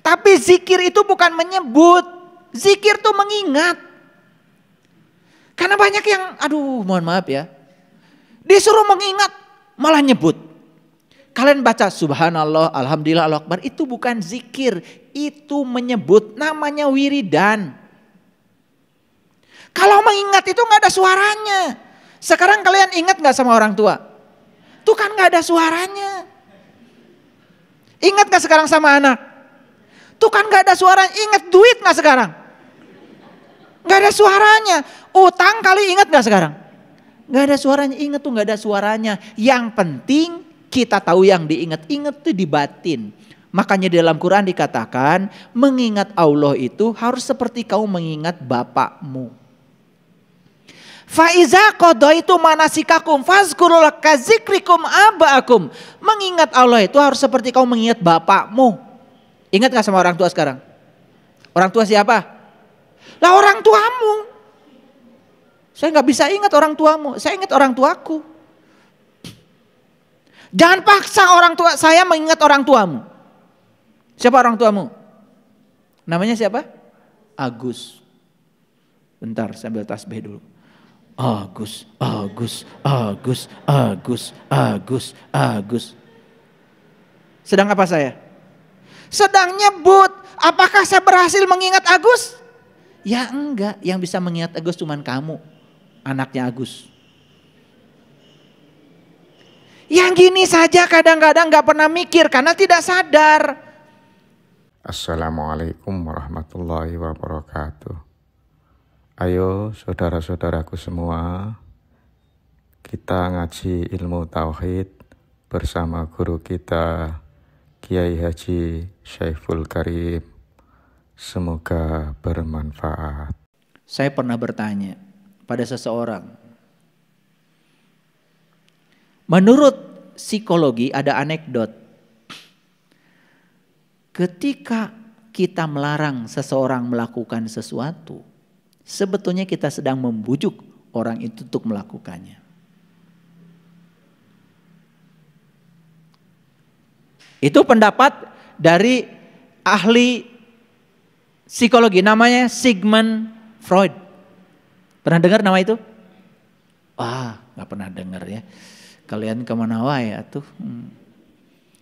Tapi zikir itu bukan menyebut. Zikir itu mengingat. Karena banyak yang, aduh mohon maaf ya. Disuruh mengingat malah nyebut. Kalian baca subhanallah, alhamdulillah, Allahu akbar. Itu bukan zikir. Itu menyebut, namanya wiridan. Kalau mengingat itu gak ada suaranya. Sekarang kalian ingat gak sama orang tua? Itu kan gak ada suaranya. Ingat gak sekarang sama anak? Itu kan gak ada suaranya. Ingat duit gak sekarang? Gak ada suaranya. Utang kali ingat gak sekarang? Gak ada suaranya. Ingat tuh gak ada suaranya. Yang penting kita tahu yang diingat. Ingat tuh di batin. Makanya di dalam Quran dikatakan mengingat Allah itu harus seperti kau mengingat bapakmu. Faiza qadaitu manasikakum fazkurul kazikrikum abaakum. Mengingat Allah itu harus seperti kau mengingat bapakmu. Ingat gak sama orang tua sekarang? Orang tua siapa? Lah orang tuamu. Saya gak bisa ingat orang tuamu, saya ingat orang tuaku. Jangan paksa orang tua saya mengingat orang tuamu. Siapa orang tuamu? Namanya siapa? Agus. Bentar sambil tasbih dulu. Agus, Agus, Agus, Agus, Agus, Agus. Sedang apa saya? Sedang nyebut. Apakah saya berhasil mengingat Agus? Ya enggak, yang bisa mengingat Agus cuman kamu. Anaknya Agus. Yang gini saja kadang-kadang gak pernah mikir karena tidak sadar. Assalamualaikum warahmatullahi wabarakatuh. Ayo saudara-saudaraku semua, kita ngaji ilmu tauhid bersama guru kita Kiai Haji Syaiful Karim. Semoga bermanfaat. Saya pernah bertanya pada seseorang. Menurut psikologi ada anekdot. Ketika kita melarang seseorang melakukan sesuatu, sebetulnya kita sedang membujuk orang itu untuk melakukannya. Itu pendapat dari ahli psikologi namanya Sigmund Freud. Pernah dengar nama itu? Wah, gak pernah dengar ya. Kalian kemana wae atuh?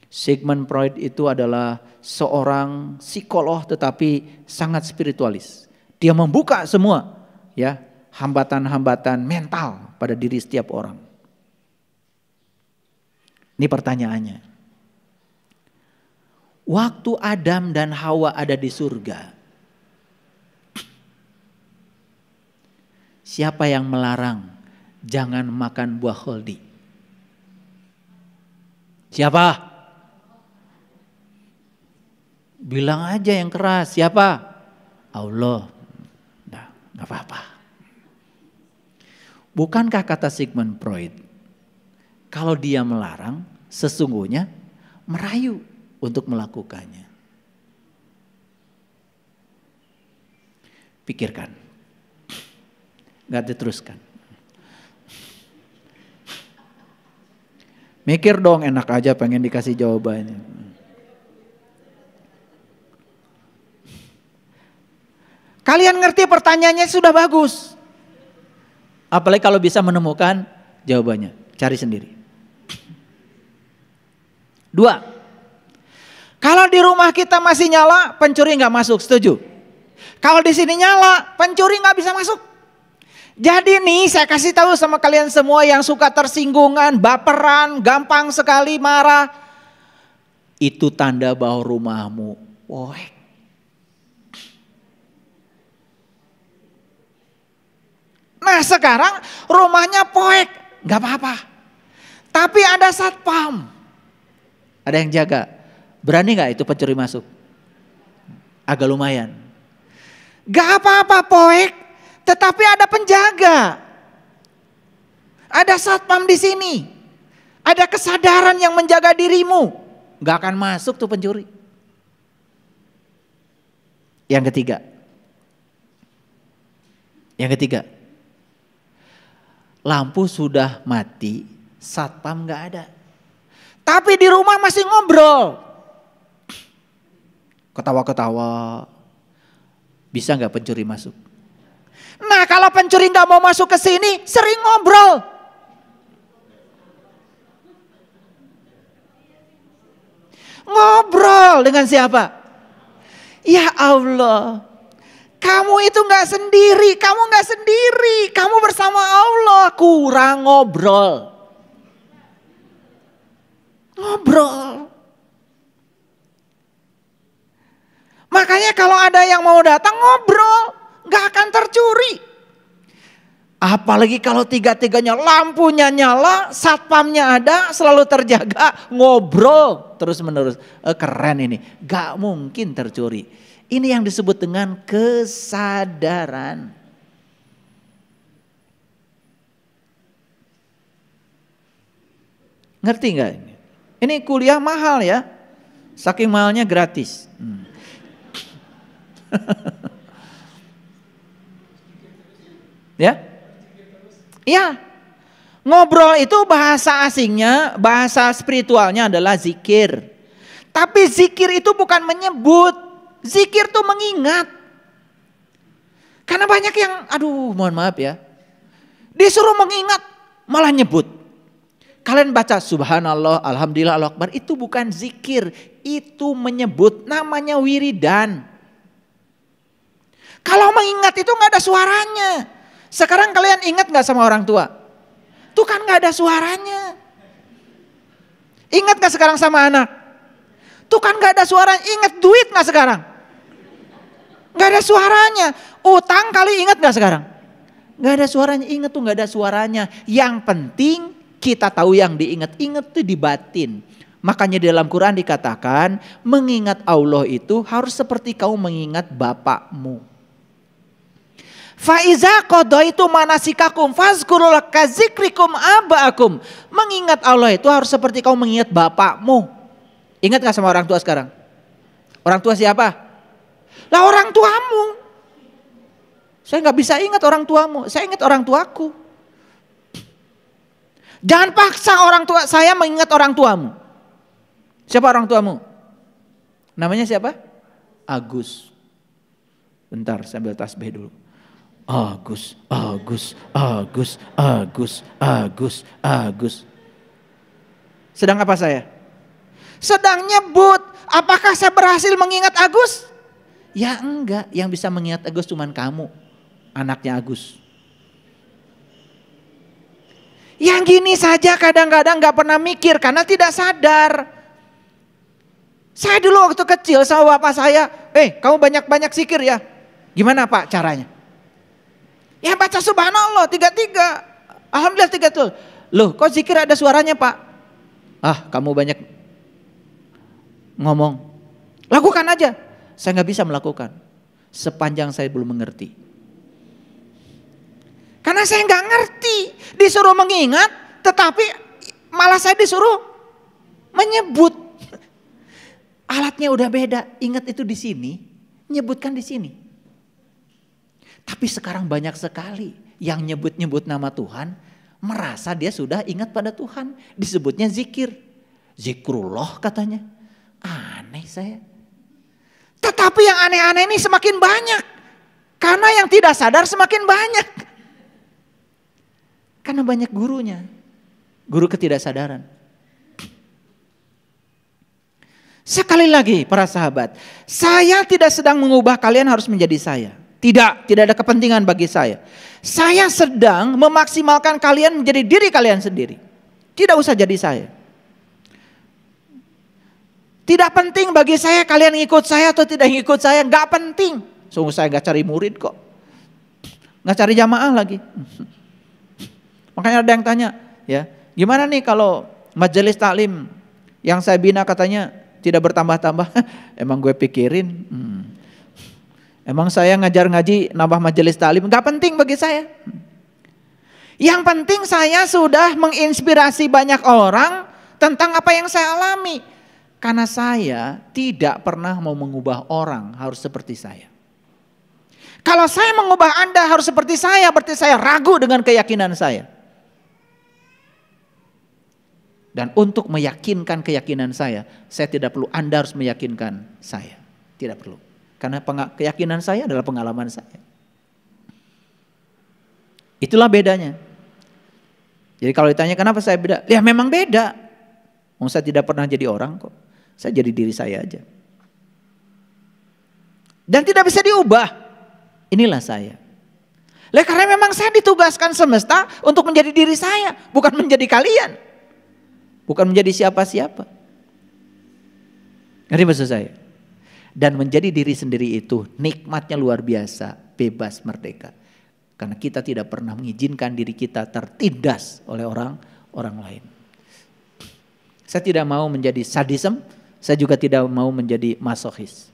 Sigmund Freud itu adalah seorang psikolog tetapi sangat spiritualis. Dia membuka semua ya hambatan-hambatan mental pada diri setiap orang. Ini pertanyaannya. Waktu Adam dan Hawa ada di surga, siapa yang melarang jangan makan buah kholdi? Siapa? Bilang aja yang keras, siapa? Allah. Nah, gak apa-apa. Bukankah kata Sigmund Freud, kalau dia melarang sesungguhnya merayu untuk melakukannya. Pikirkan. Gak diteruskan. Mikir dong, enak aja pengen dikasih jawabannya. Kalian ngerti pertanyaannya sudah bagus. Apalagi kalau bisa menemukan jawabannya. Cari sendiri. 2. Kalau di rumah kita masih nyala, pencuri nggak masuk, setuju? Kalau di sini nyala, pencuri nggak bisa masuk. Jadi nih saya kasih tahu sama kalian semua yang suka tersinggungan, baperan, gampang sekali marah. Itu tanda bahwa rumahmu poek. Nah sekarang rumahnya poek, nggak apa-apa. Tapi ada satpam, ada yang jaga. Berani gak itu pencuri masuk? Agak lumayan. Gak apa-apa poek, tetapi ada penjaga. Ada satpam di sini. Ada kesadaran yang menjaga dirimu. Gak akan masuk tuh pencuri. Yang ketiga. Lampu sudah mati, satpam gak ada. Tapi di rumah masih ngobrol. ketawa-ketawa. Bisa nggak pencuri masuk? Nah kalau pencuri nggak mau masuk ke sini, sering ngobrol. Ngobrol dengan siapa? Ya Allah, kamu itu nggak sendiri, kamu bersama Allah, kurang ngobrol. Ngobrol. Makanya kalau ada yang mau datang ngobrol, nggak akan tercuri. Apalagi kalau tiga-tiganya lampunya nyala, satpamnya ada, selalu terjaga, ngobrol terus menerus. Keren ini, gak mungkin tercuri. Ini yang disebut dengan kesadaran. Ngerti gak ini? Ini kuliah mahal ya, saking mahalnya gratis. Ya? Iya, ngobrol itu bahasa asingnya, bahasa spiritualnya adalah zikir. Tapi zikir itu bukan menyebut, zikir itu mengingat. Karena banyak yang, mohon maaf ya, disuruh mengingat malah nyebut. Kalian baca subhanallah, alhamdulillah, Allahu akbar, itu bukan zikir, itu menyebut, namanya wiridan. Kalau mengingat itu gak ada suaranya. Sekarang kalian ingat gak sama orang tua? Tuh kan gak ada suaranya. Ingat gak sekarang sama anak? Tuh kan gak ada suaranya. Ingat duit gak sekarang? Gak ada suaranya. Utang kali ingat gak sekarang? Gak ada suaranya. Ingat tuh gak ada suaranya. Yang penting kita tahu yang diingat. Ingat tuh di batin. Makanya di dalam Quran dikatakan mengingat Allah itu harus seperti kau mengingat bapakmu. Faiza qadaitu manasikakum fazkurullah kazikrikum abaakum. Mengingat Allah itu harus seperti kau mengingat bapakmu. Ingat gak sama orang tua sekarang? Orang tua siapa? Lah orang tuamu. Saya gak bisa ingat orang tuamu, saya ingat orang tuaku. Jangan paksa orang tua saya mengingat orang tuamu. Siapa orang tuamu? Namanya siapa? Agus. Bentar, sambil tasbih dulu. Agus. Sedang apa saya? Sedang nyebut. Apakah saya berhasil mengingat Agus? Ya enggak, yang bisa mengingat Agus cuman kamu, anaknya Agus. Yang gini saja kadang-kadang gak pernah mikir karena tidak sadar. Saya dulu waktu kecil sama bapak saya, kamu banyak-banyak zikir ya. Gimana Pak caranya? Ya baca subhanallah 33. Alhamdulillah 33. Loh kok zikir ada suaranya Pak? Kamu banyak ngomong. Lakukan aja. Saya gak bisa melakukan sepanjang saya belum mengerti. Karena saya gak ngerti. Disuruh mengingat tetapi malah saya disuruh menyebut. Alatnya udah beda. Ingat itu di sini, nyebutkan di sini. Tapi sekarang banyak sekali yang nyebut-nyebut nama Tuhan, merasa dia sudah ingat pada Tuhan. Disebutnya zikir. Zikrullah katanya. Aneh saya. Tetapi yang aneh-aneh ini semakin banyak. Karena yang tidak sadar semakin banyak. Karena banyak gurunya. Guru ketidaksadaran. Sekali lagi para sahabat. Saya tidak sedang mengubah kalian harus menjadi saya. Tidak ada kepentingan bagi saya. Saya sedang memaksimalkan kalian menjadi diri kalian sendiri. Tidak usah jadi saya. Tidak penting bagi saya kalian ngikut saya atau tidak ngikut saya. Gak penting. Sungguh saya gak cari murid kok. Gak cari jamaah lagi. Makanya ada yang tanya, ya, gimana nih kalau majelis taklim yang saya bina katanya tidak bertambah-tambah? Emang gue pikirin. Emang saya ngajar ngaji nambah majelis taklim? Gak penting bagi saya. Yang penting saya sudah menginspirasi banyak orang tentang apa yang saya alami. Karena saya tidak pernah mau mengubah orang harus seperti saya. Kalau saya mengubah Anda harus seperti saya, berarti saya ragu dengan keyakinan saya. Dan untuk meyakinkan keyakinan saya tidak perlu Anda harus meyakinkan saya. Tidak perlu. Karena keyakinan saya adalah pengalaman saya. Itulah bedanya. Jadi kalau ditanya kenapa saya beda? Ya memang beda. Saya tidak pernah jadi orang kok. Saya jadi diri saya aja. Dan tidak bisa diubah. Inilah saya. Karena memang saya ditugaskan semesta untuk menjadi diri saya. Bukan menjadi kalian. Bukan menjadi siapa-siapa. Ngerti maksud saya? Dan menjadi diri sendiri itu nikmatnya luar biasa, bebas, merdeka. Karena kita tidak pernah mengizinkan diri kita tertindas oleh orang lain. Saya tidak mau menjadi sadism, saya juga tidak mau menjadi masochis.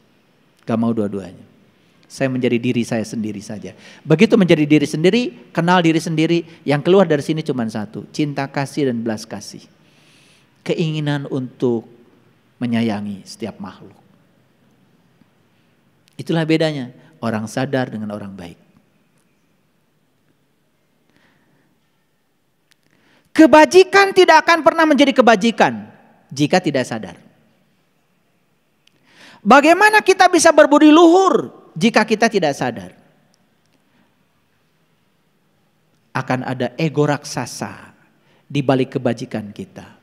Gak mau dua-duanya. Saya menjadi diri saya sendiri saja. Begitu menjadi diri sendiri, kenal diri sendiri, yang keluar dari sini cuma satu, cinta kasih dan belas kasih. Keinginan untuk menyayangi setiap makhluk. Itulah bedanya orang sadar dengan orang baik. Kebajikan tidak akan pernah menjadi kebajikan jika tidak sadar. Bagaimana kita bisa berbudi luhur jika kita tidak sadar? Akan ada ego raksasa di balik kebajikan kita.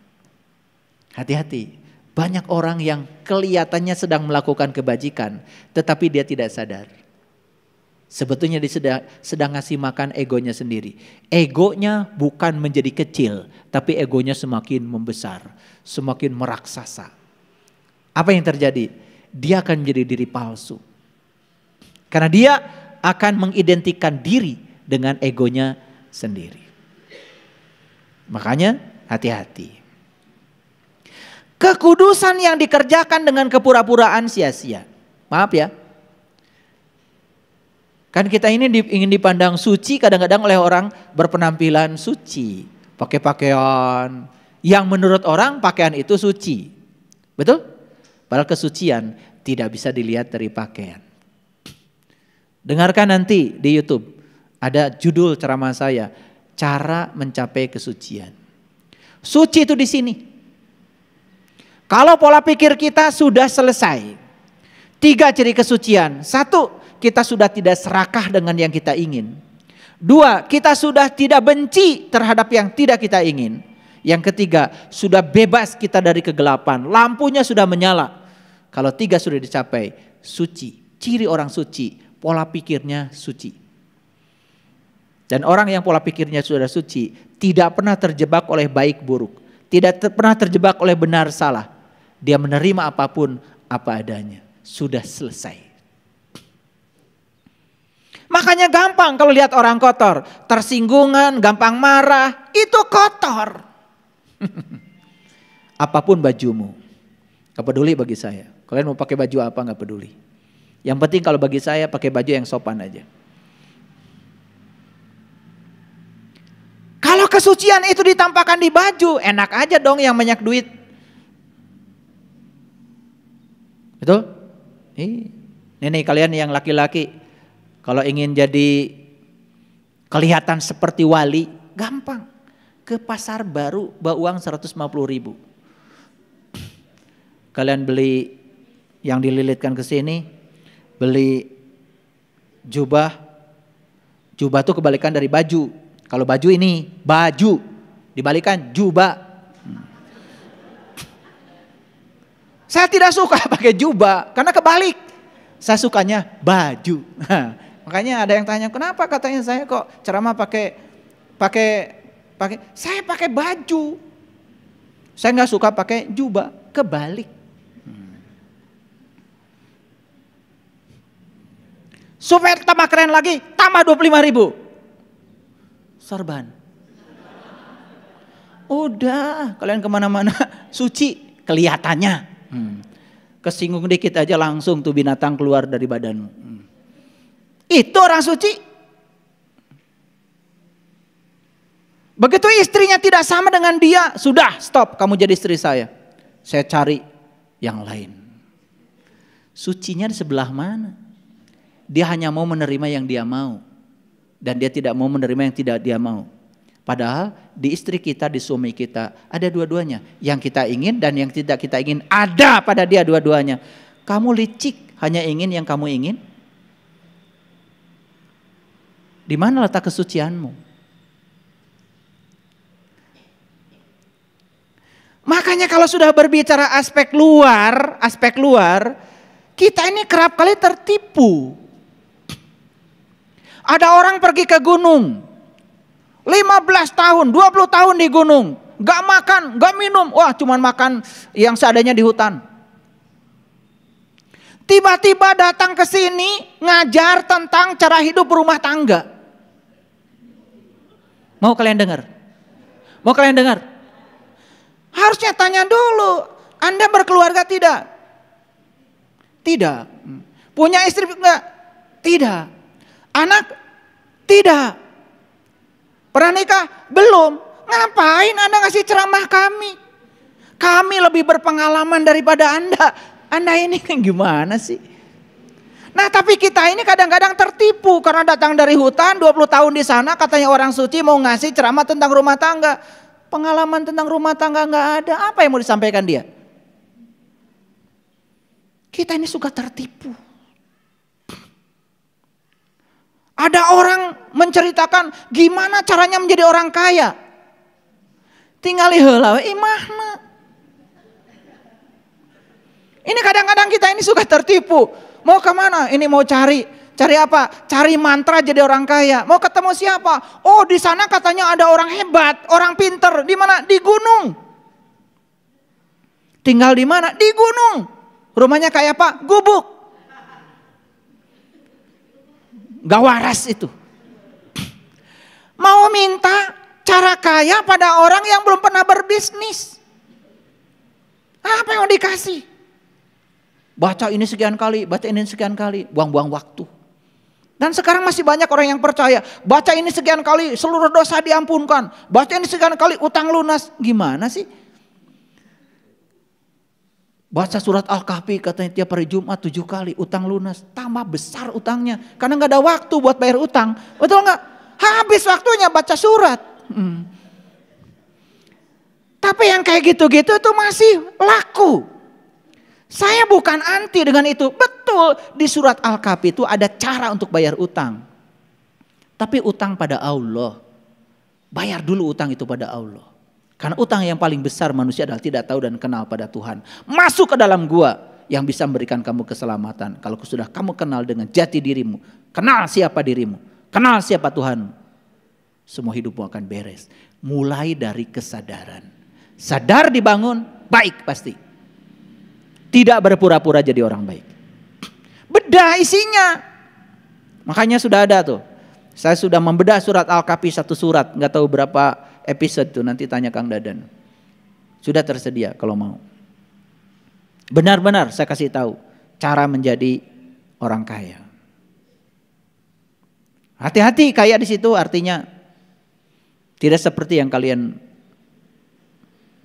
Hati-hati. Banyak orang yang kelihatannya sedang melakukan kebajikan, tetapi dia tidak sadar. Sebetulnya dia sedang ngasih makan egonya sendiri. Egonya bukan menjadi kecil, tapi egonya semakin membesar, semakin meraksasa. Apa yang terjadi? Dia akan menjadi diri palsu. Karena dia akan mengidentikan diri dengan egonya sendiri. Makanya hati-hati. Kekudusan yang dikerjakan dengan kepura-puraan sia-sia. Maaf ya. Kan kita ini ingin dipandang suci kadang-kadang oleh orang berpenampilan suci. Pakai pakaian yang menurut orang pakaian itu suci. Betul? Padahal kesucian tidak bisa dilihat dari pakaian. Dengarkan nanti di YouTube. Ada judul ceramah saya. Cara mencapai kesucian. Suci itu di sini. Kalau pola pikir kita sudah selesai. 3 ciri kesucian. 1, kita sudah tidak serakah dengan yang kita ingin. 2, kita sudah tidak benci terhadap yang tidak kita ingin. Yang ketiga, sudah bebas kita dari kegelapan. Lampunya sudah menyala. Kalau 3 sudah dicapai, suci. Ciri orang suci, pola pikirnya suci. Dan orang yang pola pikirnya sudah suci, tidak pernah terjebak oleh baik buruk. Tidak pernah terjebak oleh benar salah. Dia menerima apapun apa adanya. Sudah selesai. Makanya gampang kalau lihat orang kotor. Tersinggungan, gampang marah. Itu kotor. Apapun bajumu. Gak peduli bagi saya. Kalian mau pakai baju apa gak peduli. Yang penting kalau bagi saya pakai baju yang sopan aja. Kalau kesucian itu ditampakkan di baju. Enak aja dong yang banyak duit. Betul? Nih kalian yang laki-laki. Kalau ingin jadi kelihatan seperti wali. Gampang. Ke pasar baru bawa uang 150.000. Kalian beli yang dililitkan ke sini. Beli jubah. Jubah itu kebalikan dari baju. Kalau baju ini baju. Dibalikan jubah. Saya tidak suka pakai jubah karena kebalik. Saya sukanya baju. Makanya ada yang tanya, kenapa katanya saya kok ceramah pakai saya pakai baju. Saya nggak suka pakai jubah, kebalik. Supaya tambah keren lagi, tambah 25.000. Sorban. Udah, kalian kemana-mana suci kelihatannya. Kesinggung dikit aja langsung tuh binatang keluar dari badanmu. Itu orang suci. Begitu istrinya tidak sama dengan dia, sudah stop, kamu jadi istri saya. Saya cari yang lain. Sucinya di sebelah mana? Dia hanya mau menerima yang dia mau. Dan dia tidak mau menerima yang tidak dia mau. Padahal di istri kita, di suami kita ada dua-duanya. Yang kita ingin dan yang tidak kita ingin ada pada dia dua-duanya. Kamu licik hanya ingin yang kamu ingin? Di mana letak kesucianmu? Makanya kalau sudah berbicara aspek luar, kita ini kerap kali tertipu. Ada orang pergi ke gunung, 15 tahun, 20 tahun di gunung, gak makan, gak minum, wah cuman makan yang seadanya di hutan. Tiba-tiba datang ke sini ngajar tentang cara hidup berumah tangga. Mau kalian dengar? Mau kalian dengar? Harusnya tanya dulu, Anda berkeluarga tidak? Tidak. Punya istri enggak? Tidak. Anak? Tidak. Pernah nikah? Belum. Ngapain Anda ngasih ceramah kami? Kami lebih berpengalaman daripada Anda. Anda ini gimana sih? Nah tapi kita ini kadang-kadang tertipu karena datang dari hutan 20 tahun di sana katanya orang suci mau ngasih ceramah tentang rumah tangga. Pengalaman tentang rumah tangga nggak ada, apa yang mau disampaikan dia? Kita ini suka tertipu. Ada orang menceritakan gimana caranya menjadi orang kaya. Tinggal heula imahna. Ini kadang-kadang kita ini suka tertipu. Mau kemana? Ini mau cari apa? Cari mantra jadi orang kaya. Mau ketemu siapa? Oh di sana katanya ada orang hebat, orang pinter. Di mana? Di gunung. Tinggal di mana? Di gunung. Rumahnya kayak apa? Gubuk. Gak waras itu. Mau minta cara kaya pada orang yang belum pernah berbisnis. Apa yang mau dikasih? Baca ini sekian kali, baca ini sekian kali. Buang-buang waktu. Dan sekarang masih banyak orang yang percaya. Baca ini sekian kali, seluruh dosa diampunkan. Baca ini sekian kali, utang lunas. Gimana sih? Baca surat Al-Kahfi katanya tiap hari Jumat 7 kali, utang lunas. Tambah besar utangnya. Karena gak ada waktu buat bayar utang. Betul gak? Habis waktunya baca surat. Tapi yang kayak gitu-gitu itu masih laku. Saya bukan anti dengan itu. Betul, di surat Al-Kahfi itu ada cara untuk bayar utang. Tapi utang pada Allah. Bayar dulu utang itu pada Allah. Karena utang yang paling besar manusia adalah tidak tahu dan kenal pada Tuhan. Masuk ke dalam gua yang bisa memberikan kamu keselamatan. Kalau sudah kamu kenal dengan jati dirimu. Kenal siapa dirimu. Kenal siapa Tuhanmu. Semua hidupmu akan beres. Mulai dari kesadaran. Sadar dibangun, baik pasti. Tidak berpura-pura jadi orang baik. Bedah isinya. Makanya sudah ada tuh. Saya sudah membedah surat Al-Kahfi 1 surat. Gak tahu berapa episode tuh, nanti tanya Kang Dadan. Sudah tersedia kalau mau. Benar-benar saya kasih tahu cara menjadi orang kaya. Hati-hati, kaya di situ artinya tidak seperti yang kalian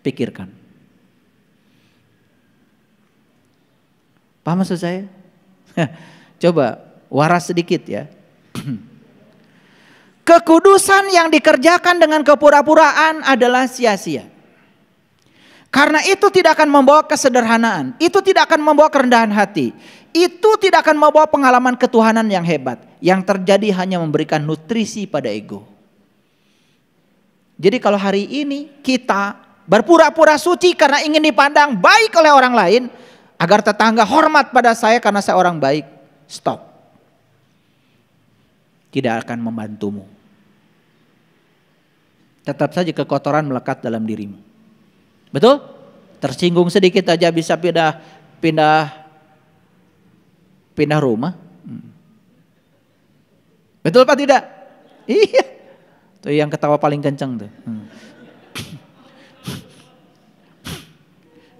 pikirkan. Paham maksud saya? Coba waras sedikit ya. Kekudusan yang dikerjakan dengan kepura-puraan adalah sia-sia. Karena itu tidak akan membawa kesederhanaan. Itu tidak akan membawa kerendahan hati. Itu tidak akan membawa pengalaman ketuhanan yang hebat. Yang terjadi hanya memberikan nutrisi pada ego. Jadi kalau hari ini kita berpura-pura suci karena ingin dipandang baik oleh orang lain. Agar tetangga hormat pada saya karena saya orang baik. Stop. Tidak akan membantumu. Tetap saja kekotoran melekat dalam dirimu. Betul? Tersinggung sedikit aja bisa pindah rumah. Betul apa tidak? Iya. Tuh yang ketawa paling kencang tuh.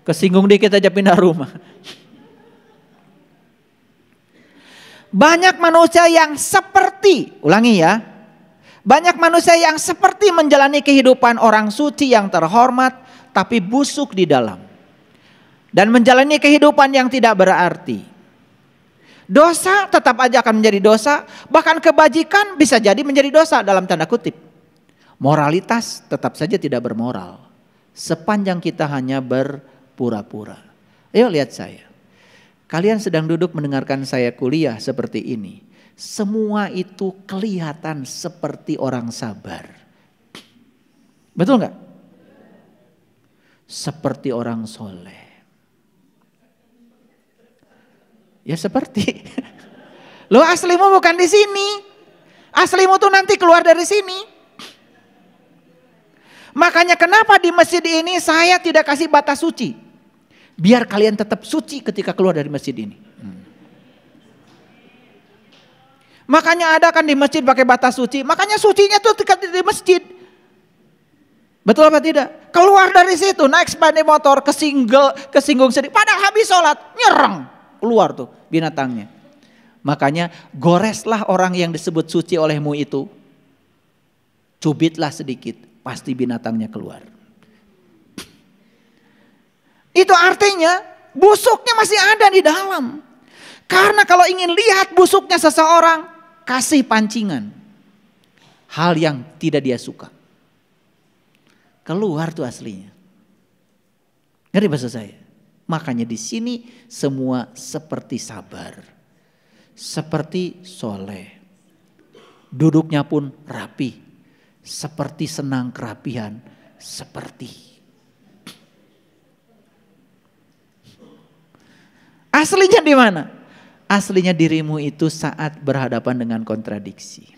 Kesinggung dikit aja pindah rumah. Banyak manusia yang seperti, ulangi ya. Banyak manusia yang seperti menjalani kehidupan orang suci yang terhormat tapi busuk di dalam. Dan menjalani kehidupan yang tidak berarti. Dosa tetap aja akan menjadi dosa, bahkan kebajikan bisa jadi menjadi dosa dalam tanda kutip. Moralitas tetap saja tidak bermoral. Sepanjang kita hanya berpura-pura. Ayo lihat saya. Kalian sedang duduk mendengarkan saya kuliah seperti ini. Semua itu kelihatan seperti orang sabar. Betul nggak? Seperti orang soleh. Ya seperti. Lo aslimu bukan di sini. Aslimu tuh nanti keluar dari sini. Makanya kenapa di masjid ini saya tidak kasih batas suci. Biar kalian tetap suci ketika keluar dari masjid ini. Makanya ada kan di masjid pakai batas suci. Makanya sucinya tuh di masjid. Betul apa tidak? Keluar dari situ naik sepeda motor kesinggung sedikit. Padahal habis sholat nyerang. Keluar tuh binatangnya. Makanya goreslah orang yang disebut suci olehmu itu. Cubitlah sedikit. Pasti binatangnya keluar. Itu artinya busuknya masih ada di dalam. Karena kalau ingin lihat busuknya seseorang, kasih pancingan. Hal yang tidak dia suka. Keluar tuh aslinya. Ngerti bahasa saya? Makanya di sini semua seperti sabar. Seperti soleh. Duduknya pun rapi. Seperti senang kerapian. Seperti. Aslinya di mana? Aslinya dirimu itu saat berhadapan dengan kontradiksi.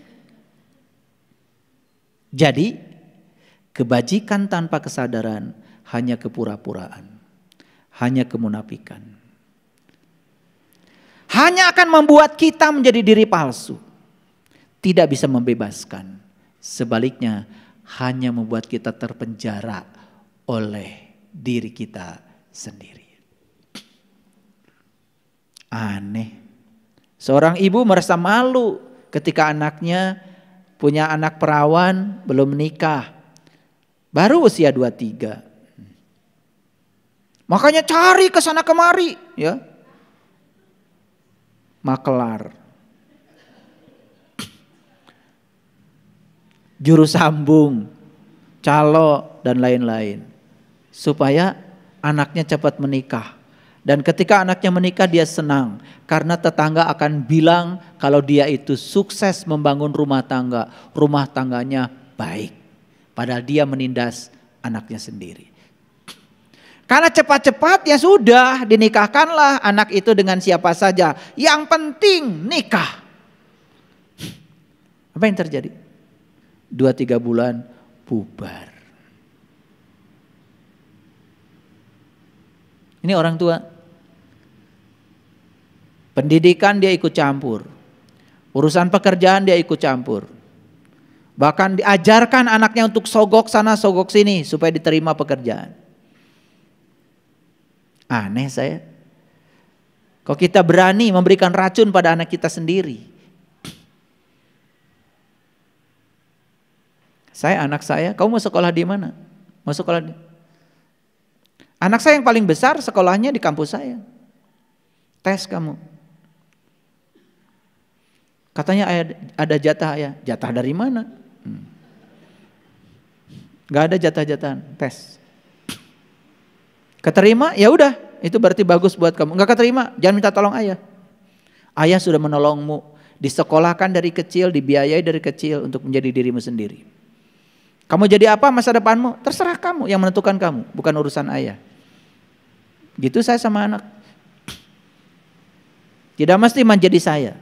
Jadi kebajikan tanpa kesadaran hanya kepura-puraan. Hanya kemunafikan. Hanya akan membuat kita menjadi diri palsu. Tidak bisa membebaskan. Sebaliknya hanya membuat kita terpenjara oleh diri kita sendiri. Aneh. Seorang ibu merasa malu ketika anaknya punya anak perawan belum menikah. Baru usia 23. Makanya cari ke sana kemari, ya. Makelar. Juru sambung, calo dan lain-lain. Supaya anaknya cepat menikah. Dan ketika anaknya menikah dia senang. Karena tetangga akan bilang kalau dia itu sukses membangun rumah tangga. Rumah tangganya baik. Padahal dia menindas anaknya sendiri. Karena cepat-cepat ya sudah dinikahkanlah anak itu dengan siapa saja. Yang penting nikah. Apa yang terjadi? 2-3 bulan bubar. Ini orang tua. Pendidikan dia ikut campur. Urusan pekerjaan dia ikut campur. Bahkan diajarkan anaknya untuk sogok sana sogok sini supaya diterima pekerjaan. Aneh saya. Kok kita berani memberikan racun pada anak kita sendiri? Anak saya, kamu mau sekolah di mana? Mau sekolah di... Anak saya yang paling besar sekolahnya di kampus saya. Tes kamu. Katanya ada jatah ya. Jatah dari mana? Gak ada jatah-jatahan. Tes. Keterima? Ya udah, itu berarti bagus buat kamu. Gak keterima, jangan minta tolong ayah. Ayah sudah menolongmu, disekolahkan dari kecil, dibiayai dari kecil untuk menjadi dirimu sendiri. Kamu jadi apa masa depanmu? Terserah kamu, yang menentukan kamu, bukan urusan ayah. Gitu saya sama anak. Tidak mesti menjadi saya.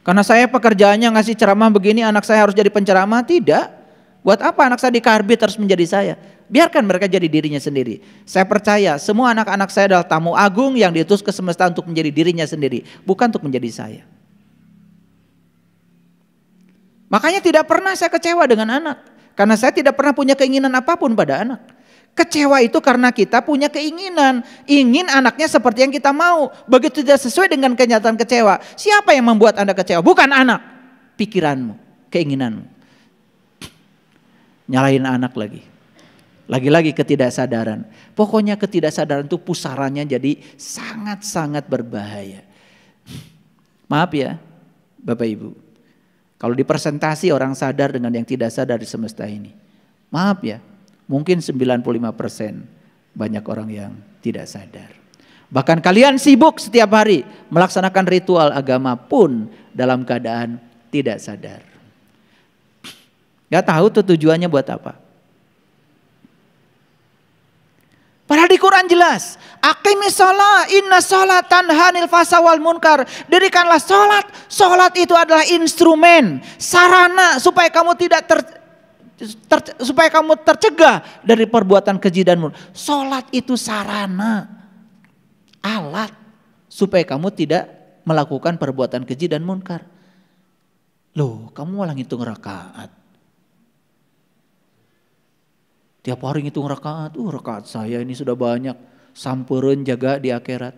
Karena saya pekerjaannya ngasih ceramah begini, anak saya harus jadi penceramah, tidak. Buat apa anak saya dikarbit harus menjadi saya? Biarkan mereka jadi dirinya sendiri. Saya percaya semua anak-anak saya adalah tamu agung yang diutus ke semesta untuk menjadi dirinya sendiri, bukan untuk menjadi saya. Makanya tidak pernah saya kecewa dengan anak. Karena saya tidak pernah punya keinginan apapun pada anak. Kecewa itu karena kita punya keinginan. Ingin anaknya seperti yang kita mau. Begitu tidak sesuai dengan kenyataan kecewa. Siapa yang membuat Anda kecewa? Bukan anak. Pikiranmu, keinginanmu. Nyalahin anak lagi. Lagi-lagi ketidaksadaran. Pokoknya ketidaksadaran itu pusarannya jadi sangat-sangat berbahaya. Maaf ya Bapak Ibu. Kalau dipresentasi orang sadar dengan yang tidak sadar di semesta ini. Maaf ya, mungkin 95% banyak orang yang tidak sadar. Bahkan kalian sibuk setiap hari melaksanakan ritual agama pun dalam keadaan tidak sadar. Gak tahu tuh tujuannya buat apa. Padahal di Quran jelas, aqimis shalah, inna shalah tanha 'anil fahsya wal munkar. Dirikanlah salat. Salat itu adalah instrumen, sarana supaya kamu tidak supaya kamu tercegah dari perbuatan keji dan munkar. Salat itu sarana, alat supaya kamu tidak melakukan perbuatan keji dan munkar. Loh, kamu malah ngitung rakaat. Tiap hari ngitung rakaat, rakaat saya ini sudah banyak. Sampereun jaga di akhirat.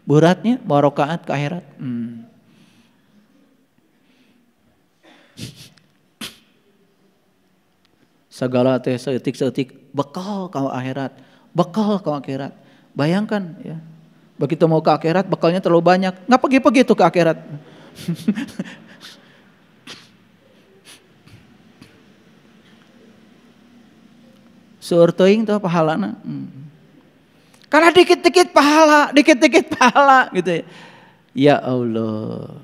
Beratnya bawa rakaat ke akhirat. Segala teh seetik bekal ke akhirat. Bekal ke akhirat. Bayangkan ya. Begitu mau ke akhirat bekalnya terlalu banyak. Nggak pergi-pergi tuh ke akhirat. Seueur teuing tuh pahalana. Karena dikit-dikit pahala gitu ya. Ya Allah.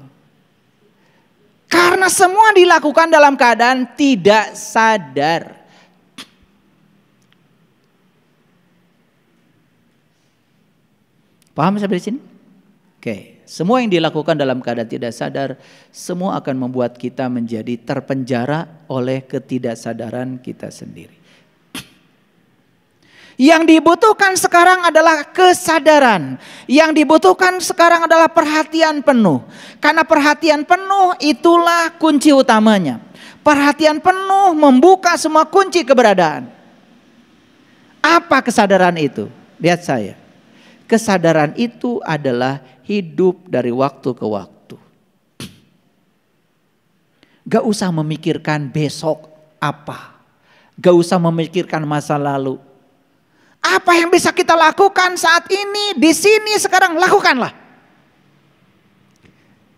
Karena semua dilakukan dalam keadaan tidak sadar. Paham sampai di sini? Oke, semua yang dilakukan dalam keadaan tidak sadar, semua akan membuat kita menjadi terpenjara oleh ketidaksadaran kita sendiri. Yang dibutuhkan sekarang adalah kesadaran. Yang dibutuhkan sekarang adalah perhatian penuh. Karena perhatian penuh itulah kunci utamanya. Perhatian penuh membuka semua kunci keberadaan. Apa kesadaran itu? Lihat saya. Kesadaran itu adalah hidup dari waktu ke waktu. Gak usah memikirkan besok apa. Gak usah memikirkan masa lalu. Apa yang bisa kita lakukan saat ini, di sini, sekarang, lakukanlah.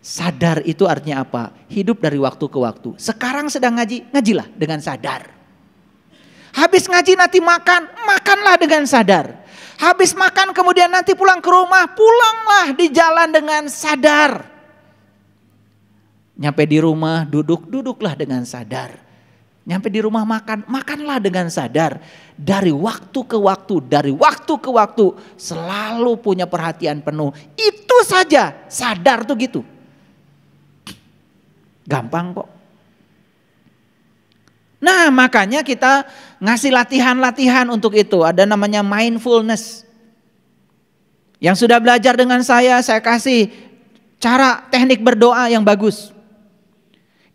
Sadar itu artinya apa? Hidup dari waktu ke waktu. Sekarang sedang ngaji, ngajilah dengan sadar. Habis ngaji nanti makan, makanlah dengan sadar. Habis makan kemudian nanti pulang ke rumah, pulanglah di jalan dengan sadar. Nyampe di rumah, duduklah dengan sadar. Nyampe di rumah makanlah dengan sadar. Dari waktu ke waktu, selalu punya perhatian penuh. Itu saja, sadar tuh gitu. Gampang kok. Nah makanya kita ngasih latihan-latihan untuk itu. Ada namanya mindfulness. Yang sudah belajar dengan saya kasih cara teknik berdoa yang bagus.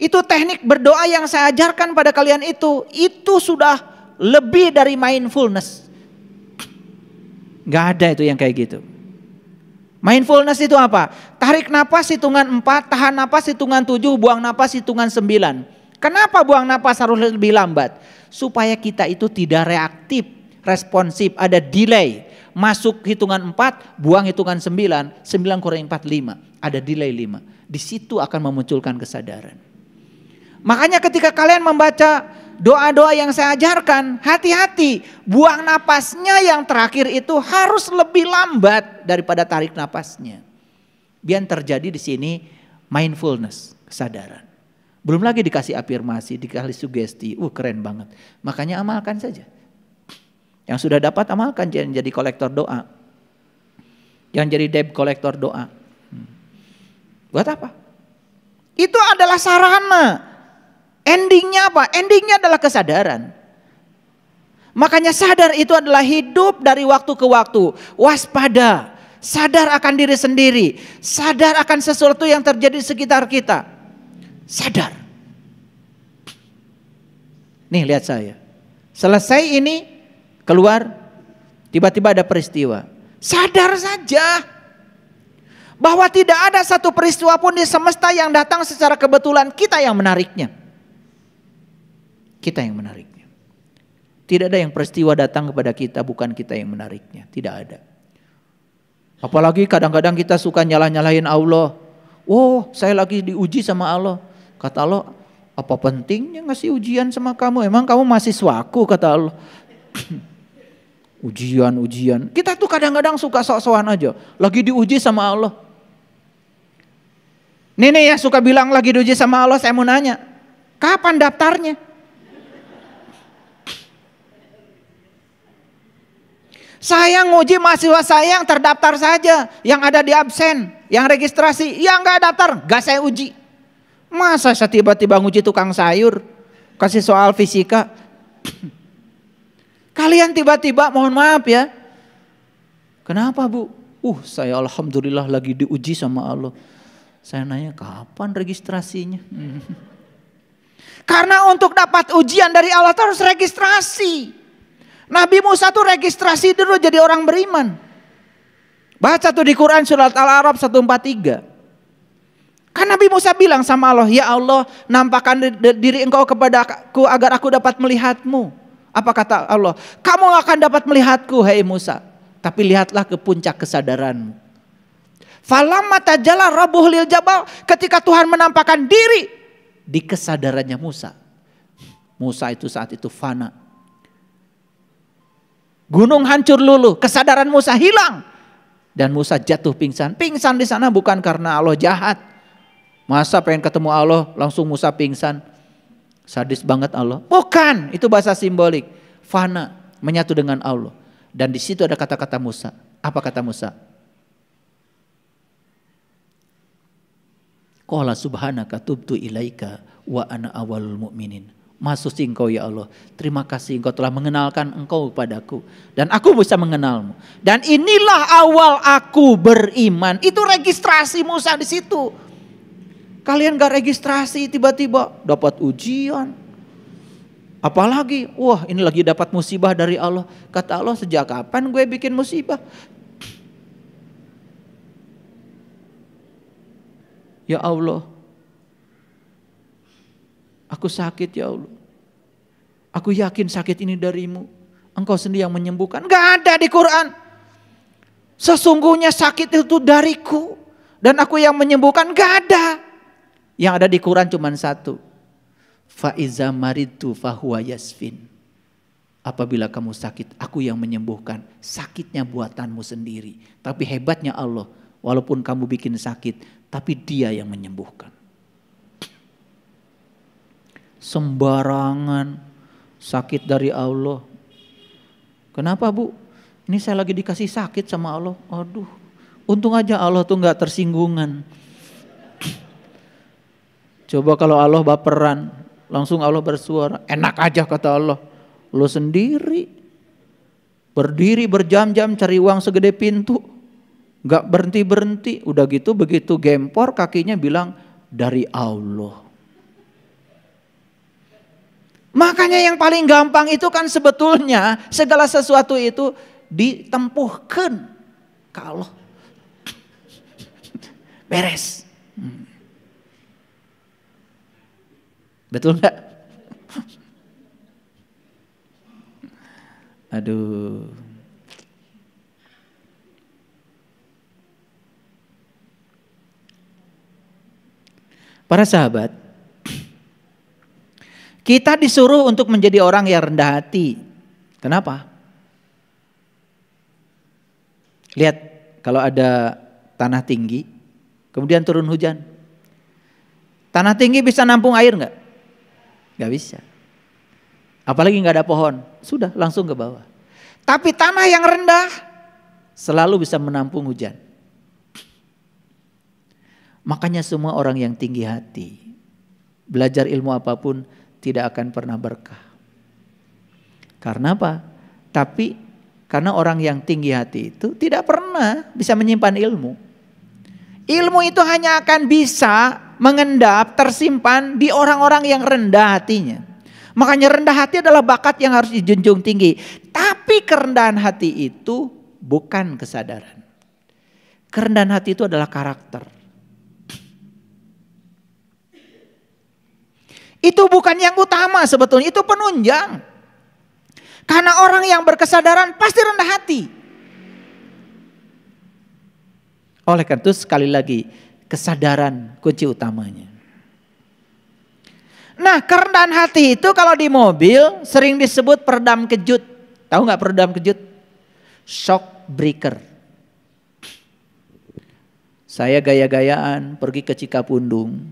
Itu teknik berdoa yang saya ajarkan pada kalian itu sudah lebih dari mindfulness. Gak ada itu yang kayak gitu. Mindfulness itu apa? Tarik napas hitungan 4, tahan napas hitungan 7, buang napas hitungan 9. Kenapa buang napas harus lebih lambat? Supaya kita itu tidak reaktif, responsif, ada delay. Masuk hitungan 4, buang hitungan 9, 9 kurang 4, 5. Ada delay 5. Di situ akan memunculkan kesadaran. Makanya ketika kalian membaca doa-doa yang saya ajarkan, hati-hati, buang napasnya yang terakhir itu harus lebih lambat daripada tarik napasnya. Biar terjadi di sini mindfulness, kesadaran. Belum lagi dikasih afirmasi, dikasih sugesti, keren banget. Makanya amalkan saja. Yang sudah dapat amalkan, jangan jadi kolektor doa. Jangan jadi debt kolektor doa. Buat apa? Itu adalah sarana. Endingnya apa? Endingnya adalah kesadaran. Makanya sadar itu adalah hidup dari waktu ke waktu. Waspada. Sadar akan diri sendiri. Sadar akan sesuatu yang terjadi di sekitar kita. Sadar. Nih lihat saya. Selesai ini keluar. Tiba-tiba ada peristiwa. Sadar saja. Bahwa tidak ada satu peristiwa pun di semesta yang datang secara kebetulan. Kita yang menariknya. Kita yang menariknya. Tidak ada yang peristiwa datang kepada kita, bukan kita yang menariknya. Tidak ada. Apalagi kadang-kadang kita suka nyalah-nyalahin Allah. Saya lagi diuji sama Allah. Kata Allah, apa pentingnya ngasih ujian sama kamu? Emang kamu mahasiswaku, kata Allah. Ujian. Kita tuh kadang-kadang suka sok-sokan aja. Lagi diuji sama Allah. Nenek ya suka bilang lagi diuji sama Allah, saya mau nanya. Kapan daftarnya? Saya nguji mahasiswa saya yang terdaftar saja. Yang ada di absen, yang registrasi. Yang gak daftar, gak saya uji. Masa saya tiba-tiba nguji tukang sayur, kasih soal fisika. Kalian tiba-tiba, mohon maaf ya. Kenapa Bu? Saya alhamdulillah lagi diuji sama Allah. Saya nanya kapan registrasinya? Karena untuk dapat ujian dari Allah harus registrasi. Nabi Musa tuh registrasi dulu jadi orang beriman. Baca tuh di Quran surat Al-A'raf 143. Kan Nabi Musa bilang sama Allah, ya Allah nampakkan diri engkau kepadaku agar aku dapat melihatmu. Apa kata Allah? Kamu akan dapat melihatku hai Musa. Tapi lihatlah ke puncak kesadaranmu. Falamma tajalla rabbuhu lil jabal. Ketika Tuhan menampakkan diri di kesadarannya Musa. Musa itu saat itu fana. Gunung hancur luluh. Kesadaran Musa hilang. Dan Musa jatuh pingsan. Pingsan di sana bukan karena Allah jahat. Masa pengen ketemu Allah langsung Musa pingsan. Sadis banget Allah. Bukan, itu bahasa simbolik. Fana, menyatu dengan Allah. Dan di situ ada kata-kata Musa. Apa kata Musa? Qala subhanaka tubtu ilaika wa ana awwalul mu'minin. Maha suci engkau ya Allah. Terima kasih engkau telah mengenalkan engkau kepadaku. Dan aku bisa mengenalmu. Dan inilah awal aku beriman. Itu registrasi Musa di situ. Kalian gak registrasi tiba-tiba dapat ujian. Apalagi, wah ini lagi dapat musibah dari Allah. Kata Allah, sejak kapan gue bikin musibah? Ya Allah, aku sakit ya Allah. Aku yakin sakit ini darimu. Engkau sendiri yang menyembuhkan. Gak ada di Quran. Sesungguhnya sakit itu dariku. Dan aku yang menyembuhkan, gak ada. Yang ada di Quran cuma satu. Fa'iza maritu fahuwa yasfin. Apabila kamu sakit, aku yang menyembuhkan. Sakitnya buatanmu sendiri. Tapi hebatnya Allah, walaupun kamu bikin sakit, tapi Dia yang menyembuhkan. Sembarangan sakit dari Allah. Kenapa Bu? Ini saya lagi dikasih sakit sama Allah. Aduh, untung aja Allah tuh gak tersinggungan. Coba kalau Allah baperan, langsung Allah bersuara, enak aja kata Allah. Lo sendiri berdiri berjam-jam cari uang segede pintu, gak berhenti-berhenti. Udah gitu begitu gempor kakinya bilang dari Allah. Makanya yang paling gampang itu kan sebetulnya segala sesuatu itu ditempuhkan ke Allah. Beres. Betul enggak? Aduh. Para sahabat, kita disuruh untuk menjadi orang yang rendah hati. Kenapa? Lihat, kalau ada tanah tinggi, kemudian turun hujan. Tanah tinggi bisa nampung air enggak? Gak bisa. Apalagi gak ada pohon. Sudah langsung ke bawah. Tapi tanah yang rendah selalu bisa menampung hujan. Makanya semua orang yang tinggi hati, belajar ilmu apapun tidak akan pernah berkah. Karena apa? Tapi karena orang yang tinggi hati itu tidak pernah bisa menyimpan ilmu. Ilmu itu hanya akan bisa mengendap, tersimpan di orang-orang yang rendah hatinya. Makanya rendah hati adalah bakat yang harus dijunjung tinggi. Tapi kerendahan hati itu bukan kesadaran. Kerendahan hati itu adalah karakter. Itu bukan yang utama sebetulnya, itu penunjang. Karena orang yang berkesadaran pasti rendah hati. Oleh karena itu sekali lagi, kesadaran kunci utamanya. Nah, kerendahan hati itu kalau di mobil sering disebut peredam kejut. Tahu nggak peredam kejut? shock breaker. Saya gaya-gayaan pergi ke Cikapundung,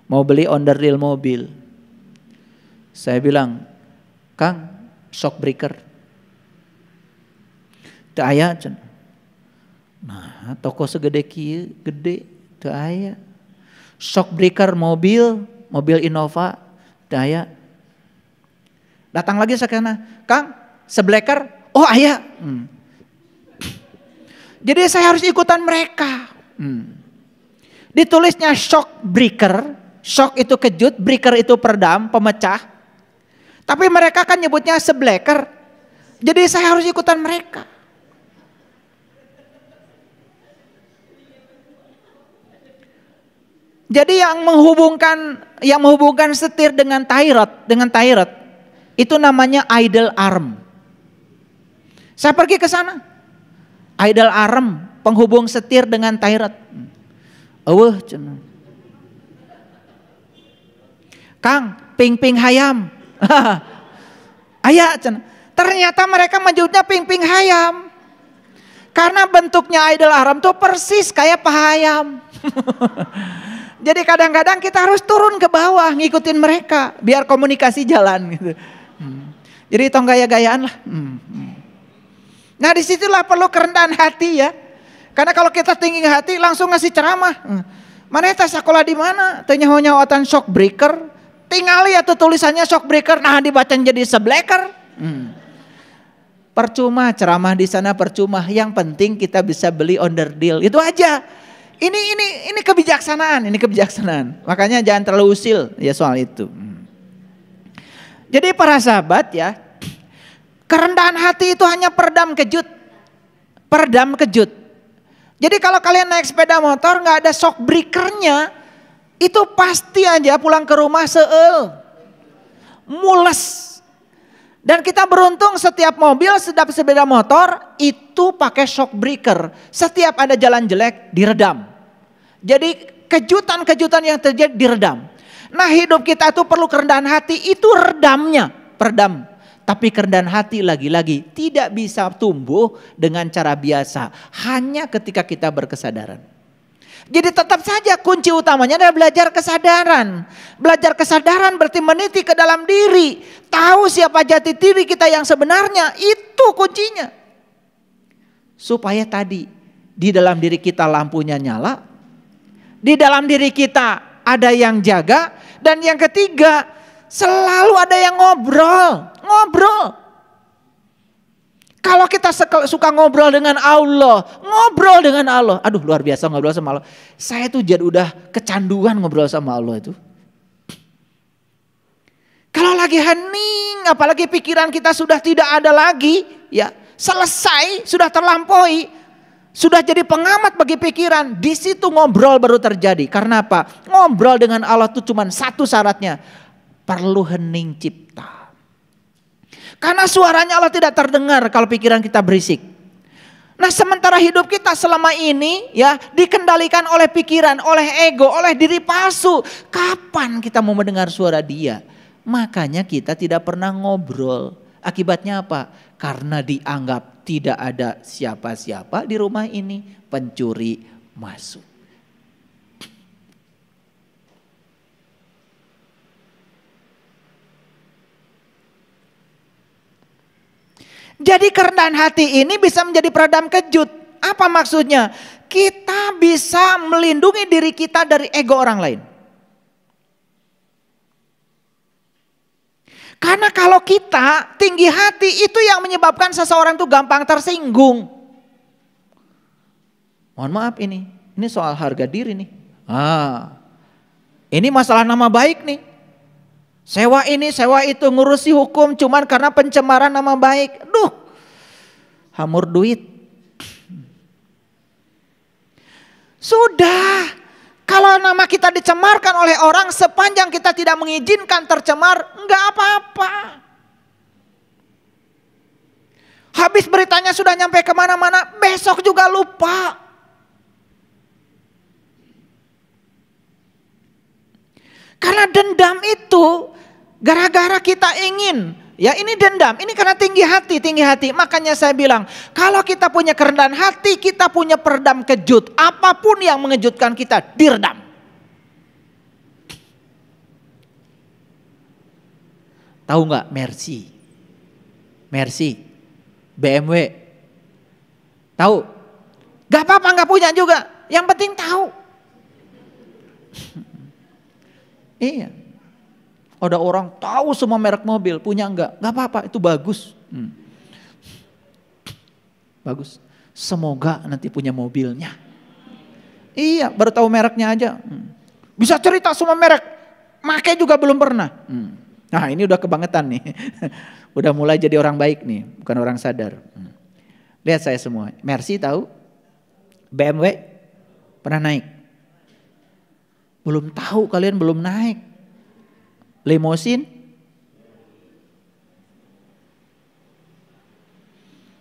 mau beli onderdil mobil. Saya bilang, Kang, shock breaker. Teu aya cenah. Nah, toko segede kieu, gede, teu aya. Shock breaker mobil Innova, teu aya. Datang lagi sakana, Kang, sebleker, oh aya. Jadi saya harus ikutan mereka. Ditulisnya shock breaker, shock itu kejut, breaker itu peredam, pemecah. Tapi mereka kan nyebutnya sebleker. Jadi saya harus ikutan mereka. Jadi yang menghubungkan setir dengan tyrod itu namanya idle arm. Saya pergi ke sana. Idle arm, penghubung setir dengan tyrod. Eueuh cenah. Kang, ping-ping hayam. Aya cenah. Ternyata mereka menyebutnya ping-ping hayam. Karena bentuknya idle arm tuh persis kayak paha ayam. Jadi kadang-kadang kita harus turun ke bawah ngikutin mereka biar komunikasi jalan gitu. Jadi tong gaya-gayaan lah. Nah disitulah perlu kerendahan hati ya. Karena kalau kita tinggi hati langsung ngasih ceramah. Mana eta sekolah di mana? Teu nyaho-nyahotan shock breaker. Tingali atuh tulisannya shock breaker. Nah dibaca jadi sebleker. Percuma ceramah di sana, percuma. Yang penting kita bisa beli onderdil. Itu aja. Ini kebijaksanaan, Makanya jangan terlalu usil ya soal itu. Jadi para sahabat ya, kerendahan hati itu hanya peredam kejut. Jadi kalau kalian naik sepeda motor nggak ada shock breakernya, itu pasti aja pulang ke rumah seul, mules. Dan kita beruntung setiap mobil, setiap sepeda motor itu pakai shock breaker. Setiap ada jalan jelek diredam. Jadi kejutan-kejutan yang terjadi diredam. Nah hidup kita tuh perlu kerendahan hati, itu peredam. Tapi kerendahan hati lagi-lagi tidak bisa tumbuh dengan cara biasa. Hanya ketika kita berkesadaran. Jadi tetap saja kunci utamanya adalah belajar kesadaran. Belajar kesadaran berarti meniti ke dalam diri. Tahu siapa jati diri kita yang sebenarnya, itu kuncinya. Supaya tadi di dalam diri kita lampunya nyala. Di dalam diri kita ada yang jaga. Dan yang ketiga selalu ada yang ngobrol. Kalau kita suka ngobrol dengan Allah. Aduh luar biasa ngobrol sama Allah. Saya tuh jadi udah kecanduan ngobrol sama Allah itu. Kalau lagi hening, apalagi pikiran kita sudah tidak ada lagi. Ya, selesai, sudah terlampaui. Sudah jadi pengamat bagi pikiran. Di situ ngobrol baru terjadi. Karena apa? Ngobrol dengan Allah itu cuma satu syaratnya. Perlu hening cipta. Karena suaranya Allah tidak terdengar kalau pikiran kita berisik. Nah sementara hidup kita selama ini ya dikendalikan oleh pikiran, oleh ego, oleh diri palsu. Kapan kita mau mendengar suara Dia? Makanya kita tidak pernah ngobrol. Akibatnya apa? Karena dianggap tidak ada siapa-siapa di rumah ini, pencuri masuk. Jadi kerendahan hati ini bisa menjadi peredam kejut. Apa maksudnya? Kita bisa melindungi diri kita dari ego orang lain. Karena kalau kita tinggi hati itu yang menyebabkan seseorang itu gampang tersinggung. Mohon maaf ini soal harga diri nih. Ini masalah nama baik nih. Sewa ini, sewa itu, ngurusi hukum cuman karena pencemaran nama baik. Duh, hamur duit. Sudah, kalau nama kita dicemarkan oleh orang sepanjang kita tidak mengizinkan tercemar, enggak apa-apa. Habis beritanya sudah nyampe kemana-mana, besok juga lupa. Karena dendam itu gara-gara kita ingin Ya ini dendam, ini karena tinggi hati. Makanya saya bilang, kalau kita punya kerendahan hati, kita punya peredam kejut. Apapun yang mengejutkan kita, diredam. Tahu nggak Mercy, BMW, tahu? Gak apa-apa nggak punya juga, yang penting tahu. Iya. Ada orang tahu semua merek mobil, punya enggak? Enggak apa-apa, itu bagus. Bagus. Semoga nanti punya mobilnya. Iya, baru tahu mereknya aja. Bisa cerita semua merek, make juga belum pernah. Nah ini udah kebangetan nih. Udah mulai jadi orang baik nih, bukan orang sadar. Lihat saya semua. Mercy tahu? BMW pernah naik? Belum tahu, kalian belum naik. Limosin?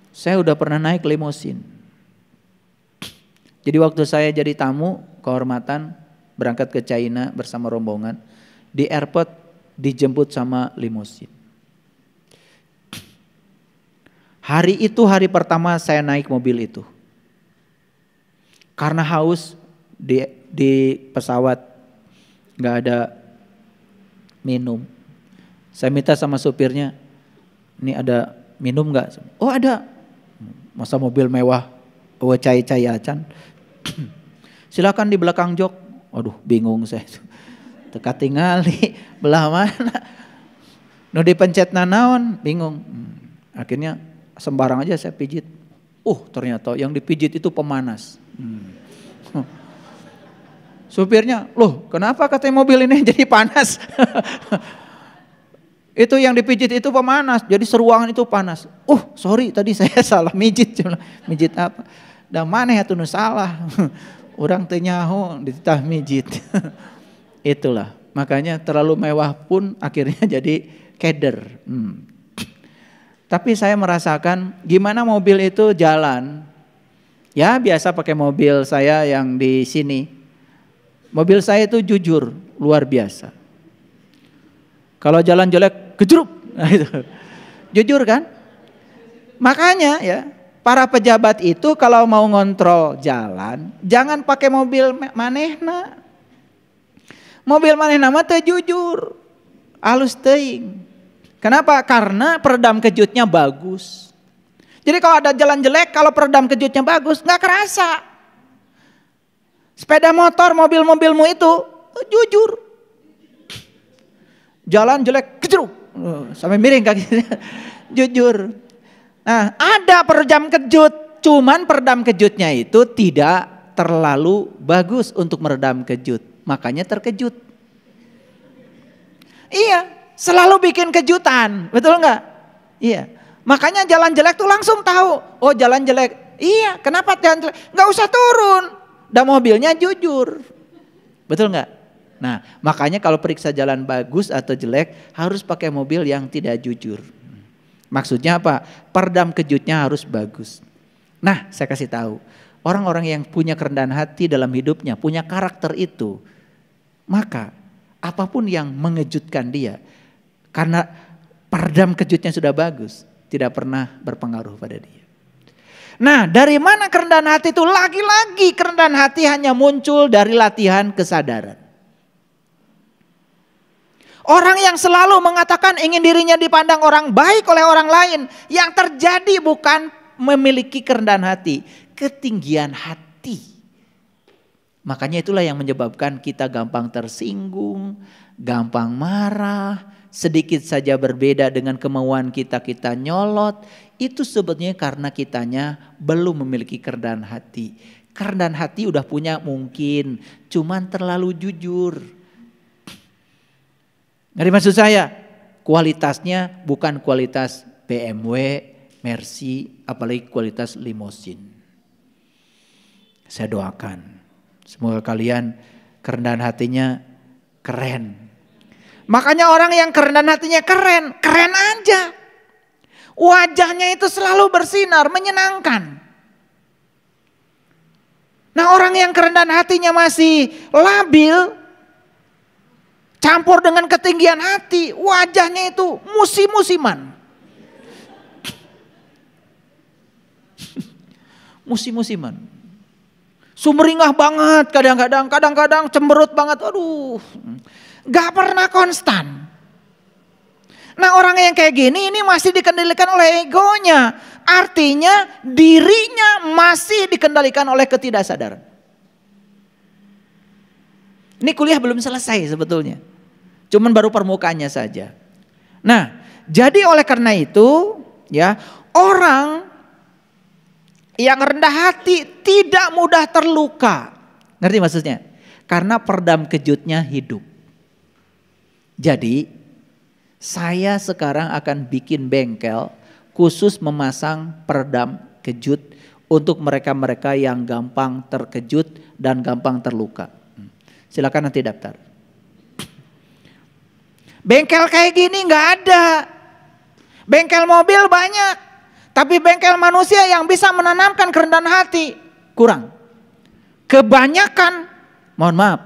Saya udah pernah naik limosin. Jadi waktu saya jadi tamu kehormatan berangkat ke China bersama rombongan, di airport dijemput sama limosin. Hari itu hari pertama saya naik mobil itu. Karena haus di pesawat nggak ada minum. Saya minta sama supirnya, ini ada minum nggak? Oh ada. Masa mobil mewah, cai acan. Silakan di belakang jok. Aduh bingung saya. Teka tinggal di belah mana. Nu dipencet nanaon, bingung. Akhirnya sembarang aja saya pijit. Ternyata yang dipijit itu pemanas. Supirnya, loh kenapa katanya mobil ini jadi panas? Itu yang dipijit itu pemanas, jadi seruangan itu panas. Sorry tadi saya salah mijit. Mijit apa? Da maneh atuh nu salah. Urang teu nyaho dititah mijit. Itulah, makanya terlalu mewah pun akhirnya jadi keder. Tapi saya merasakan gimana mobil itu jalan. Ya biasa pakai mobil saya yang di sini. Mobil saya itu jujur, luar biasa. Kalau jalan jelek, kejeruk. Nah, itu. Jujur kan? Makanya ya, para pejabat itu kalau mau ngontrol jalan, jangan pakai mobil manehna. Mobil manehna mah teu jujur. Alus teuing. Kenapa? Karena peredam kejutnya bagus. Jadi kalau ada jalan jelek, kalau peredam kejutnya bagus, nggak kerasa. Sepeda motor, mobil-mobilmu itu jujur. Jalan jelek, kejeruk. Sampai miring kakinya. Jujur. Nah, ada peredam kejut. Cuman peredam kejutnya itu tidak terlalu bagus untuk meredam kejut. Makanya terkejut. Iya, selalu bikin kejutan. Betul enggak? Iya. Makanya jalan jelek tuh langsung tahu. Oh jalan jelek. Iya, kenapa jalan jelek? Nggak usah turun. Dan mobilnya jujur. Betul nggak? Nah makanya kalau periksa jalan bagus atau jelek harus pakai mobil yang tidak jujur. Maksudnya apa? Peredam kejutnya harus bagus. Nah saya kasih tahu. Orang-orang yang punya kerendahan hati dalam hidupnya, punya karakter itu. Maka apapun yang mengejutkan dia. Karena peredam kejutnya sudah bagus. Tidak pernah berpengaruh pada dia. Nah dari mana kerendahan hati itu? Lagi-lagi kerendahan hati hanya muncul dari latihan kesadaran. Orang yang selalu mengatakan ingin dirinya dipandang orang baik oleh orang lain. Yang terjadi bukan memiliki kerendahan hati, ketinggian hati. Makanya itulah yang menyebabkan kita gampang tersinggung, gampang marah. Sedikit saja berbeda dengan kemauan kita nyolot. Itu sebetulnya karena kitanya belum memiliki kerendahan hati. Kerendahan hati udah punya mungkin, cuman terlalu jujur. Ngerti maksud saya? Kualitasnya bukan kualitas BMW, Mercy, apalagi kualitas limosin. Saya doakan, semoga kalian kerendahan hatinya keren. Makanya orang yang kerendahan hatinya keren, keren aja. Wajahnya itu selalu bersinar, menyenangkan. Nah orang yang kerendahan hatinya masih labil, campur dengan ketinggian hati, wajahnya itu musim-musiman. Musim-musiman. Sumringah banget kadang-kadang cemberut banget. Aduh, gak pernah konstan. Nah orang yang kayak gini ini masih dikendalikan oleh egonya. Artinya dirinya masih dikendalikan oleh ketidaksadaran. Ini kuliah belum selesai sebetulnya. Cuman baru permukaannya saja. Nah, jadi oleh karena itu ya, orang yang rendah hati tidak mudah terluka. Ngerti maksudnya? Karena peredam kejutnya hidup. Jadi, saya sekarang akan bikin bengkel khusus memasang peredam kejut untuk mereka-mereka yang gampang terkejut dan gampang terluka. Silakan nanti daftar. Bengkel kayak gini nggak ada. Bengkel mobil banyak, tapi bengkel manusia yang bisa menanamkan kerendahan hati kurang. Kebanyakan, mohon maaf,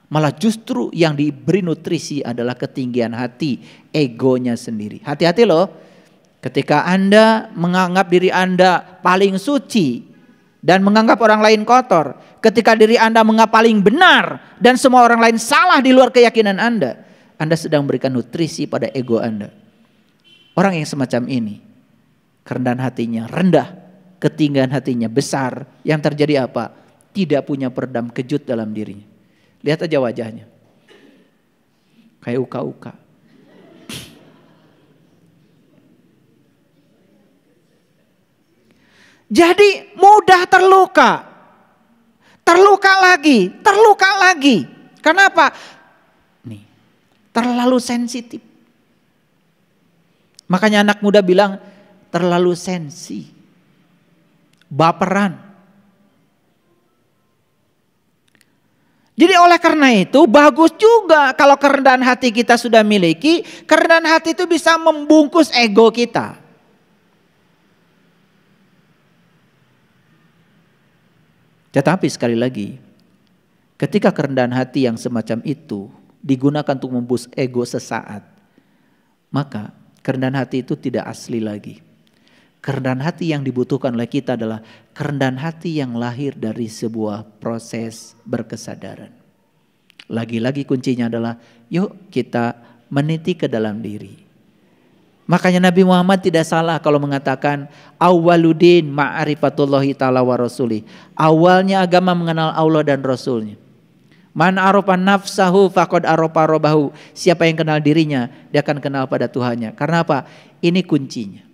malah justru yang diberi nutrisi adalah ketinggian hati, egonya sendiri. Hati-hati loh, ketika Anda menganggap diri Anda paling suci dan menganggap orang lain kotor, ketika diri Anda menganggap paling benar dan semua orang lain salah di luar keyakinan Anda sedang memberikan nutrisi pada ego Anda. Orang yang semacam ini, kerendahan hatinya rendah, ketinggian hatinya besar. Yang terjadi apa? Tidak punya peredam kejut dalam dirinya. Lihat aja wajahnya, kayak uka-uka. Jadi mudah terluka. Terluka lagi. Kenapa? Nih, terlalu sensitif. Makanya anak muda bilang terlalu sensi. Baperan. Jadi oleh karena itu bagus juga kalau kerendahan hati kita sudah miliki. Kerendahan hati itu bisa membungkus ego kita. Tetapi sekali lagi, ketika kerendahan hati yang semacam itu digunakan untuk membungkus ego sesaat, maka kerendahan hati itu tidak asli lagi. Kerendahan hati yang dibutuhkan oleh kita adalah kerendahan hati yang lahir dari sebuah proses berkesadaran. Lagi-lagi kuncinya adalah yuk kita meniti ke dalam diri. Makanya Nabi Muhammad tidak salah kalau mengatakan awwaluddin ma'rifatullahi ta'ala wa rasulih. Awalnya agama mengenal Allah dan Rasulnya. Man arafa nafsahu faqad arafa rabbahu. Siapa yang kenal dirinya, dia akan kenal pada Tuhannya. Karena apa? Ini kuncinya.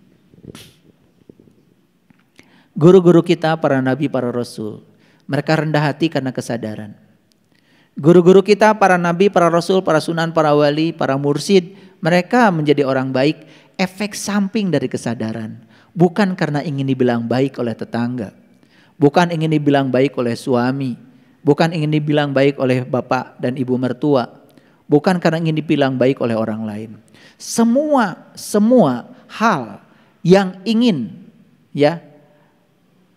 Guru-guru kita, para nabi, para rasul, mereka rendah hati karena kesadaran. Guru-guru kita, para nabi, para rasul, para sunan, para wali, para mursyid, mereka menjadi orang baik. Efek samping dari kesadaran. Bukan karena ingin dibilang baik oleh tetangga. Bukan ingin dibilang baik oleh suami. Bukan ingin dibilang baik oleh bapak dan ibu mertua. Bukan karena ingin dibilang baik oleh orang lain. Semua hal yang ingin ya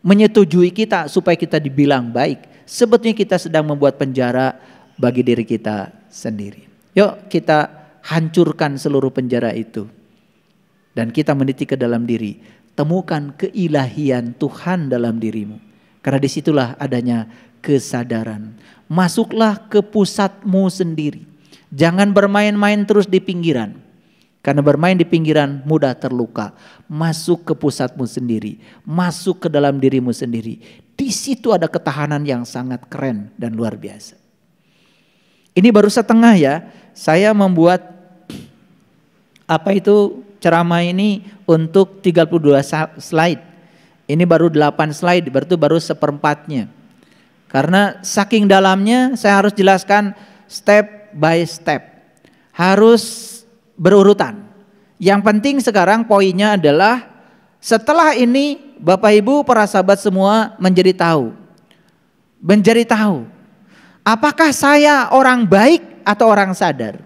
menyetujui kita supaya kita dibilang baik, sebetulnya kita sedang membuat penjara bagi diri kita sendiri. Yuk kita hancurkan seluruh penjara itu. Dan kita meniti ke dalam diri. Temukan keilahian Tuhan dalam dirimu. Karena disitulah adanya kesadaran. Masuklah ke pusatmu sendiri. Jangan bermain-main terus di pinggiran. Karena bermain di pinggiran mudah terluka. Masuk ke pusatmu sendiri. Masuk ke dalam dirimu sendiri. Di situ ada ketahanan yang sangat keren dan luar biasa. Ini baru setengah ya. Saya membuat ceramah ini untuk 32 slide. Ini baru 8 slide, berarti baru seperempatnya. Karena saking dalamnya saya harus jelaskan step by step. Harus berurutan. Yang penting sekarang poinnya adalah setelah ini Bapak Ibu para sahabat semua menjadi tahu. Menjadi tahu. Apakah saya orang baik atau orang sadar?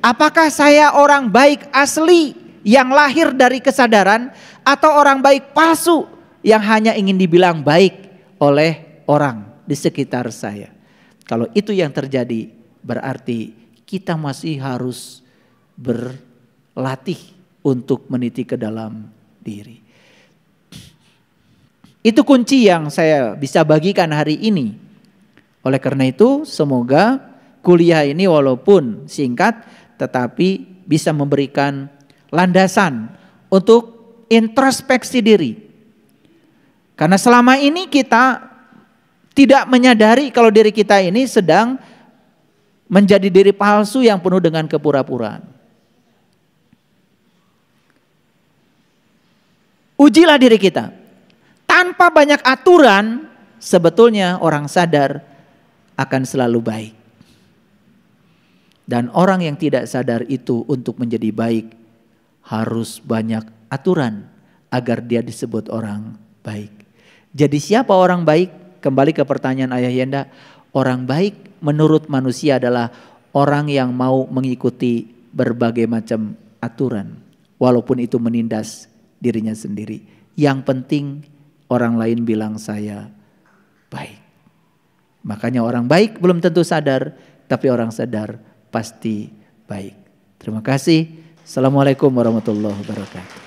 Apakah saya orang baik asli yang lahir dari kesadaran atau orang baik palsu yang hanya ingin dibilang baik oleh orang di sekitar saya? Kalau itu yang terjadi berarti kita masih harus berlatih untuk meniti ke dalam diri. Itu kunci yang saya bisa bagikan hari ini. Oleh karena itu semoga kuliah ini walaupun singkat tetapi bisa memberikan landasan untuk introspeksi diri. Karena selama ini kita tidak menyadari kalau diri kita ini sedang menjadi diri palsu yang penuh dengan kepura-puraan. Ujilah diri kita. Tanpa banyak aturan, sebetulnya orang sadar akan selalu baik. Dan orang yang tidak sadar itu untuk menjadi baik harus banyak aturan agar dia disebut orang baik. Jadi siapa orang baik? Kembali ke pertanyaan Ayah Yenda. Orang baik menurut manusia adalah orang yang mau mengikuti berbagai macam aturan. Walaupun itu menindas dirinya sendiri. Yang penting orang lain bilang saya baik. Makanya orang baik belum tentu sadar, tapi orang sadar pasti baik. Terima kasih. Assalamualaikum warahmatullahi wabarakatuh.